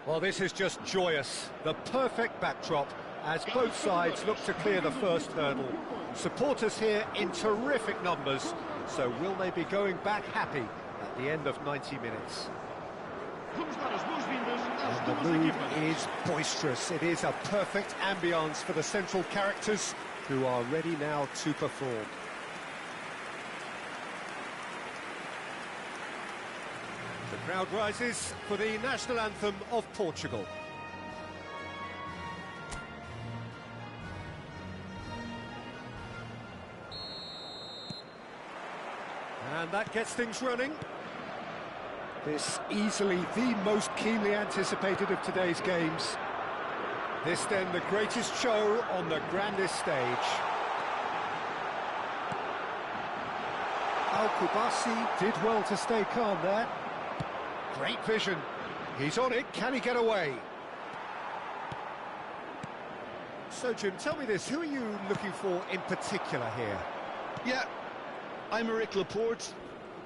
Well, this is just joyous. The perfect backdrop as both sides look to clear the first hurdle. Supporters here in terrific numbers, so will they be going back happy at the end of 90 minutes? And the mood is boisterous. It is a perfect ambience for the central characters who are ready now to perform. The crowd rises for the national anthem of Portugal. And that gets things running. This easily the most keenly anticipated of today's games. This then the greatest show on the grandest stage. Al-Kubasi did well to stay calm there. Great vision. He's on it. Can he get away? So, Jim, tell me this. Who are you looking for in particular here? Yeah, I'm Eric Laporte.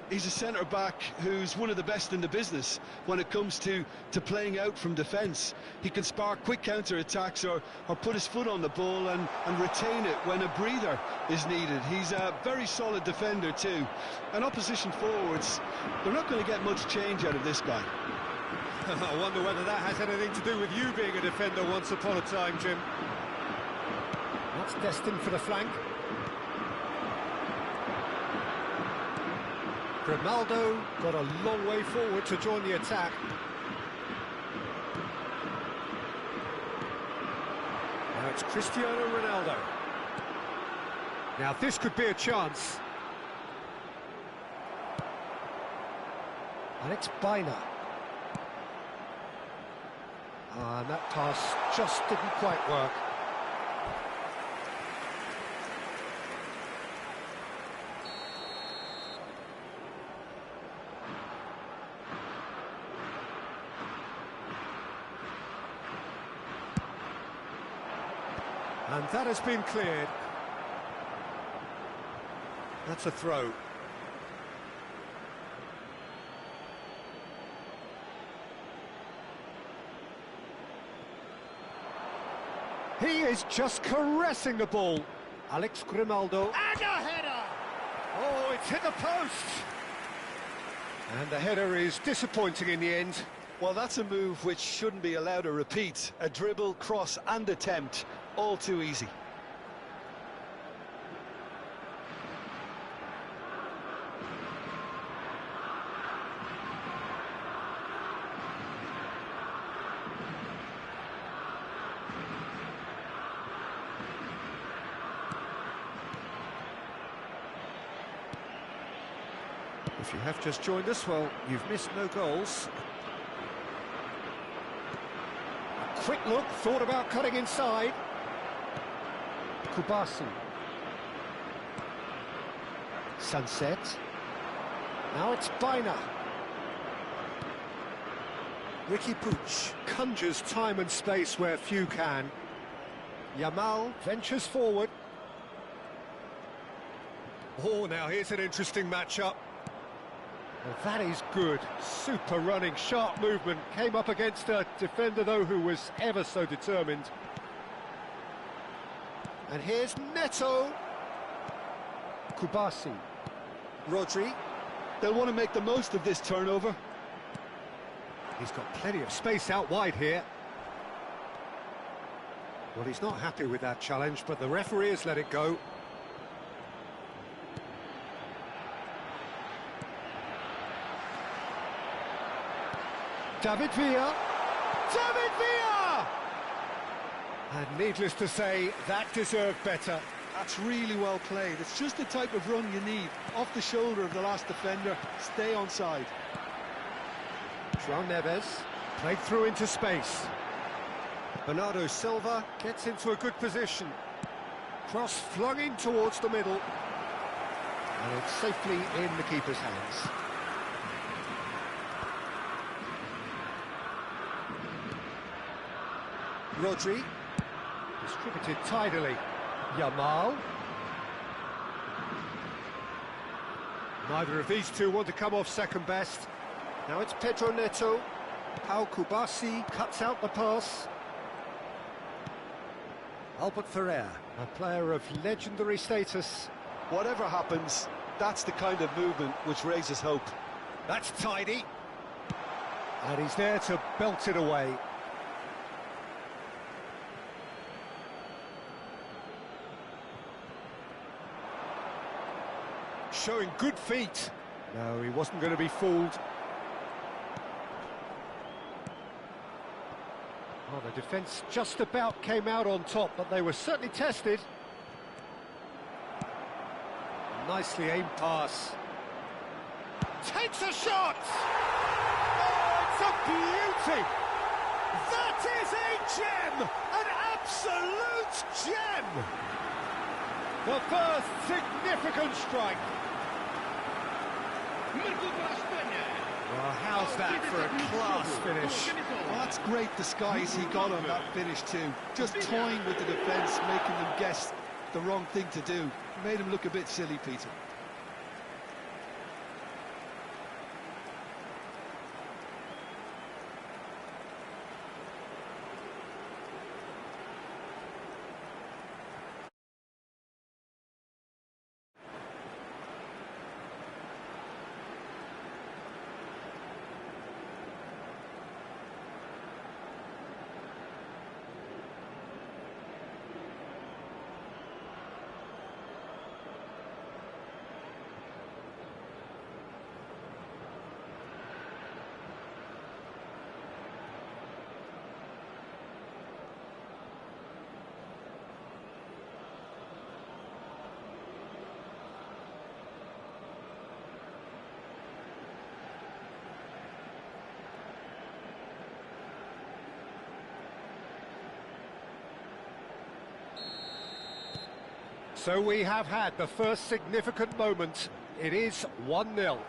He's a centre-back who's one of the best in the business when it comes to playing out from defence. He can spark quick counter-attacks or put his foot on the ball and retain it when a breather is needed. He's a very solid defender too. And opposition forwards, they're not going to get much change out of this guy. I wonder whether that has anything to do with you being a defender once upon a time, Jim. That's destined for the flank. Grimaldo got a long way forward to join the attack. Now it's Cristiano Ronaldo. Now this could be a chance. And it's Baina. And that pass just didn't quite work. And that has been cleared. That's a throw. He is just caressing the ball. Alex Grimaldo. And a header! Oh, it's hit the post! And the header is disappointing in the end. Well, that's a move which shouldn't be allowed to repeat. A dribble, cross and attempt, all too easy. If you have just joined us, well, you've missed no goals. Quick look, thought about cutting inside. Kubasi. Sunset. Now it's Baina. Ricky Puig conjures time and space where few can. Yamal ventures forward. Oh, now here's an interesting matchup. Well, that is good. Super running, sharp movement. Came up against a defender, though, who was ever so determined. And here's Neto. Kubasi. Rodri. They'll want to make the most of this turnover. He's got plenty of space out wide here. Well, he's not happy with that challenge, but the referee has let it go. David Villa! David Villa! And needless to say, that deserved better. That's really well played. It's just the type of run you need. Off the shoulder of the last defender, stay onside. João Neves played through into space. Bernardo Silva gets into a good position. Cross flung in towards the middle. And it's safely in the keeper's hands. Rodri, distributed tidily. Yamal. Neither of these two want to come off second best. Now it's Pedro Neto. Pau Kubasi cuts out the pass. Albert Ferrer, a player of legendary status. Whatever happens, that's the kind of movement which raises hope. That's tidy. And he's there to belt it away. Showing good feet. No, he wasn't going to be fooled. Well, the defence just about came out on top, but they were certainly tested. Nicely aimed pass. Takes a shot! Oh, it's a beauty! That is a gem! An absolute gem! The first significant strike. Well, how's that for a class finish? Well, that's great disguise he got on that finish too. Just toying with the defence, making them guess the wrong thing to do. Made him look a bit silly, Peter. So we have had the first significant moment. It is 1-0.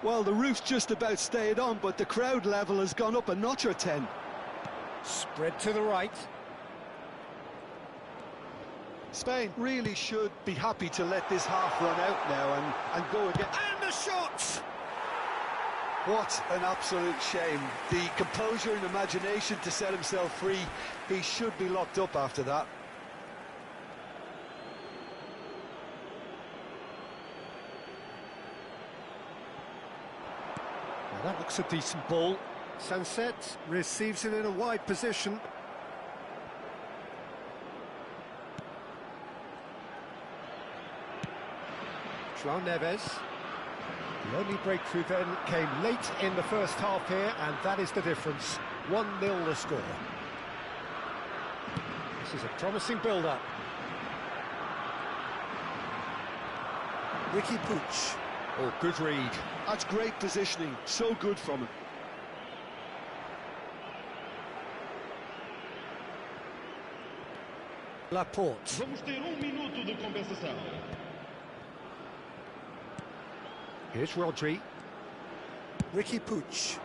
Well, the roof's just about stayed on, but the crowd level has gone up a notch or 10. Spread to the right. Spain really should be happy to let this half run out now and go again. And the shot! What an absolute shame. The composure and imagination to set himself free. He should be locked up after that. Well, that looks a decent ball. Sanset receives it in a wide position. João Neves. The only breakthrough then came late in the first half here, and that is the difference. 1-0 the score. This is a promising build-up. Ricky Puig. Oh, good read. That's great positioning, so good from him. Laporte. Vamos ter minuto de compensação. Here's Rodri. Ricky Puig.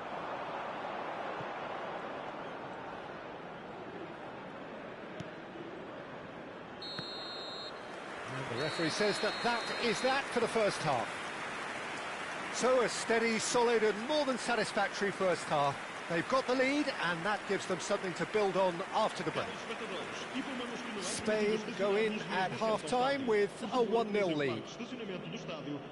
And the referee says that is that for the first half. So a steady, solid and more than satisfactory first half. They've got the lead and that gives them something to build on after the break. Spain go in at half-time with a 1-0 lead.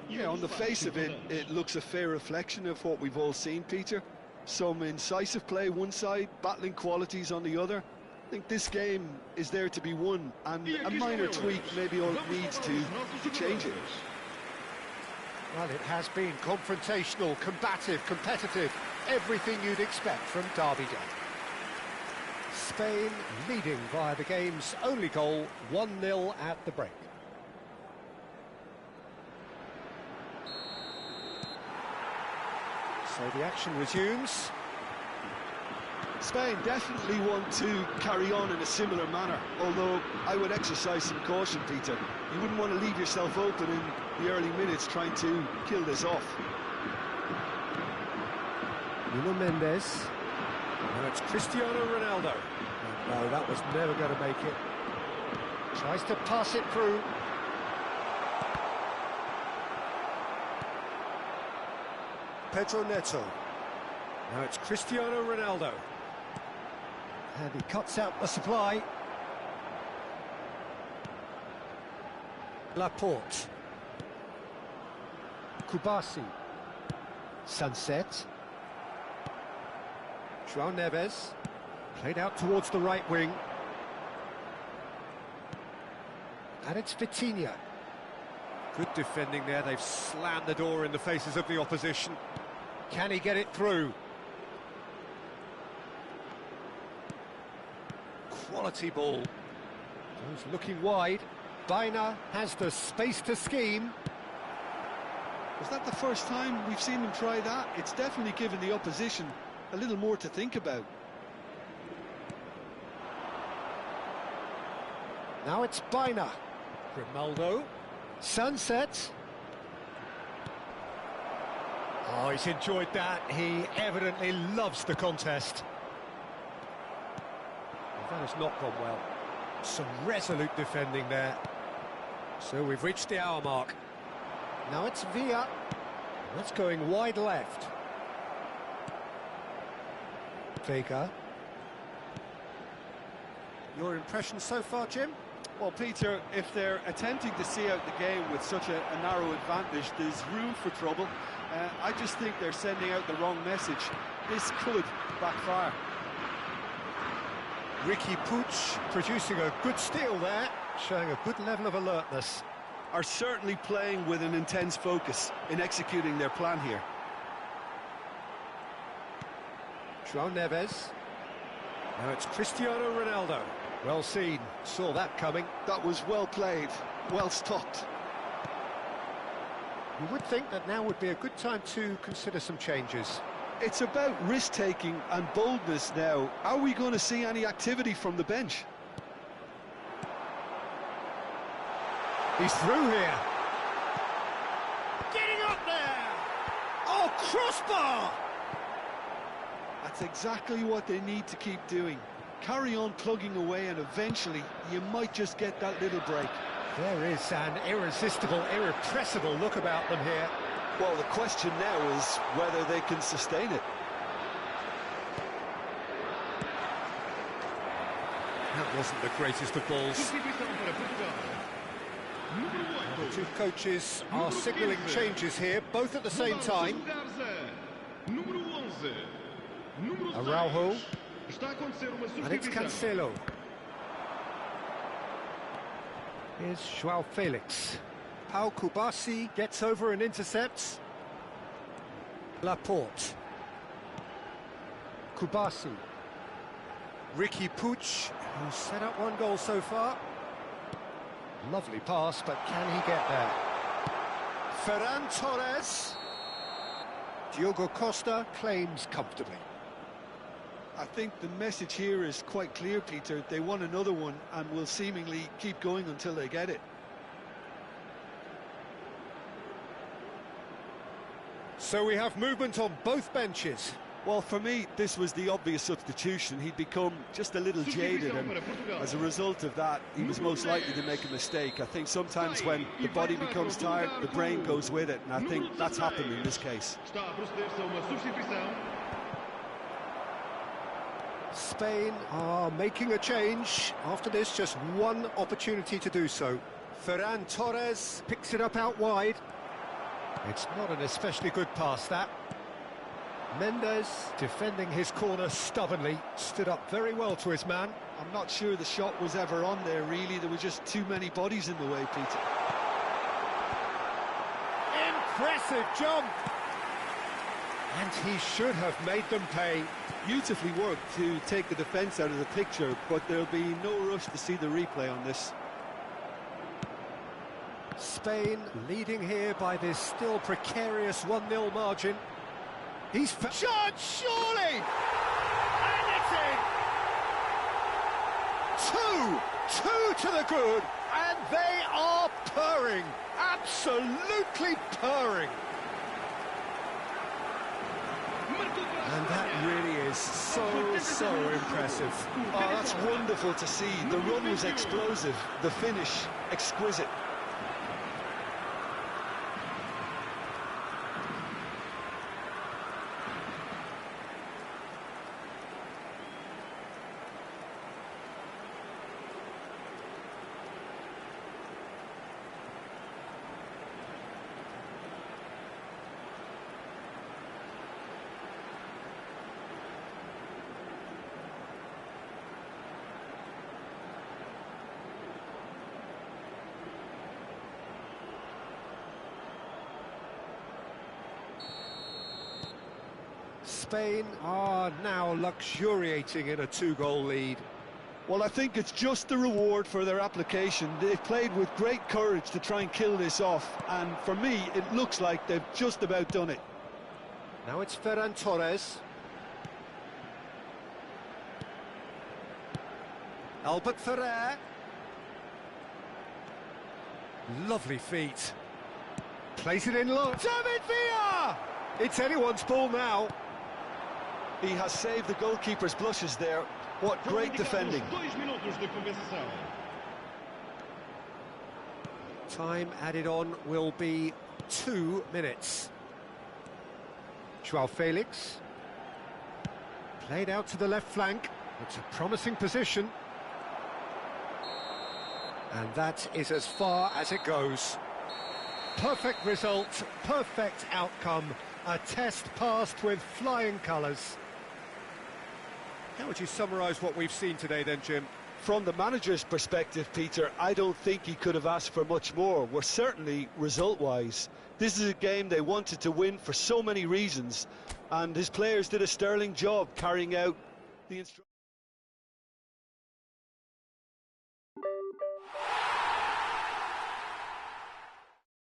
Yeah, on the face of it, it looks a fair reflection of what we've all seen, Peter. Some incisive play one side, battling qualities on the other. I think this game is there to be won, and a minor tweak maybe all it needs to change it. Well, it has been confrontational, combative, competitive, everything you'd expect from Derby Day. Spain leading via the game's only goal, 1-0 at the break. So the action resumes. Spain definitely want to carry on in a similar manner, although I would exercise some caution, Peter. You wouldn't want to leave yourself open in the early minutes trying to kill this off. Nuno Mendes. Now it's Cristiano Ronaldo. No, that was never going to make it. Tries to pass it through. Pedro Neto. Now it's Cristiano Ronaldo. And he cuts out the supply. Laporte. Kubasi. Sunset. João Neves. Played out towards the right wing. And it's Vitinha. Good defending there. They've slammed the door in the faces of the opposition. Can he get it through? Quality ball. Goes looking wide. Baina has the space to scheme. Was that the first time we've seen them try that? It's definitely given the opposition a little more to think about. Now it's Baina. Grimaldo. Sunset. Oh, he's enjoyed that. He evidently loves the contest. Well, that has not gone well. Some resolute defending there. So we've reached the hour mark. Now it's Villa. That's going wide left. Vega. Your impression so far, Jim? Well, Peter, if they're attempting to see out the game with such a narrow advantage, there's room for trouble. I just think they're sending out the wrong message. This could backfire. Riqui Puig producing a good steal there, showing a good level of alertness. Are certainly playing with an intense focus in executing their plan here. João Neves. Now it's Cristiano Ronaldo. Well seen, saw that coming. That was well played, well stopped. You would think that now would be a good time to consider some changes. It's about risk-taking and boldness now. Are we going to see any activity from the bench? He's through here. Getting up there! Oh, crossbar! That's exactly what they need to keep doing. Carry on plugging away and eventually you might just get that little break. There is an irresistible, irrepressible look about them here. Well, the question now is whether they can sustain it. That wasn't the greatest of balls. The two coaches are signalling changes here, both at the same time. Araujo. And it's Cancelo. Here's João Felix. Pau Kubasi gets over and intercepts. Laporte. Kubasi. Riqui Puig, who's set up one goal so far. Lovely pass, but can he get there? Ferran Torres. Diogo Costa claims comfortably. I think the message here is quite clear, Peter. They want another one and will seemingly keep going until they get it. So we have movement on both benches. Well, for me, this was the obvious substitution. He'd become just a little jaded, and as a result of that, he was most likely to make a mistake. I think sometimes when the body becomes tired, the brain goes with it, and I think that's happened in this case. Spain are making a change. After this, just one opportunity to do so. Ferran Torres picks it up out wide. It's not an especially good pass, that. Mendes, defending his corner stubbornly, stood up very well to his man. I'm not sure the shot was ever on there, really. There were just too many bodies in the way, Peter. Impressive jump! And he should have made them pay. Beautifully worked to take the defence out of the picture, but there'll be no rush to see the replay on this. Spain leading here by this still precarious 1-0 margin. He's shot, surely! And it's in! Two to the good, and they are purring, absolutely purring. And that really is so impressive. Oh, that's wonderful to see. The run was explosive, the finish exquisite. Spain are now luxuriating in a 2-goal lead. Well, I think it's just the reward for their application. They've played with great courage to try and kill this off, and for me, it looks like they've just about done it. Now it's Ferran Torres. Albert Ferrer. Lovely feet. Plays it in low. David Villa! It's anyone's ball now. He has saved the goalkeeper's blushes there. What great defending. 2 minutos de compensação. Time added on will be 2 minutes. Joao Felix. Played out to the left flank. It's a promising position. And that is as far as it goes. Perfect result, perfect outcome. A test passed with flying colours. How would you summarise what we've seen today then, Jim? From the manager's perspective, Peter, I don't think he could have asked for much more. Well, certainly result-wise. This is a game they wanted to win for so many reasons, and his players did a sterling job carrying out the instructions.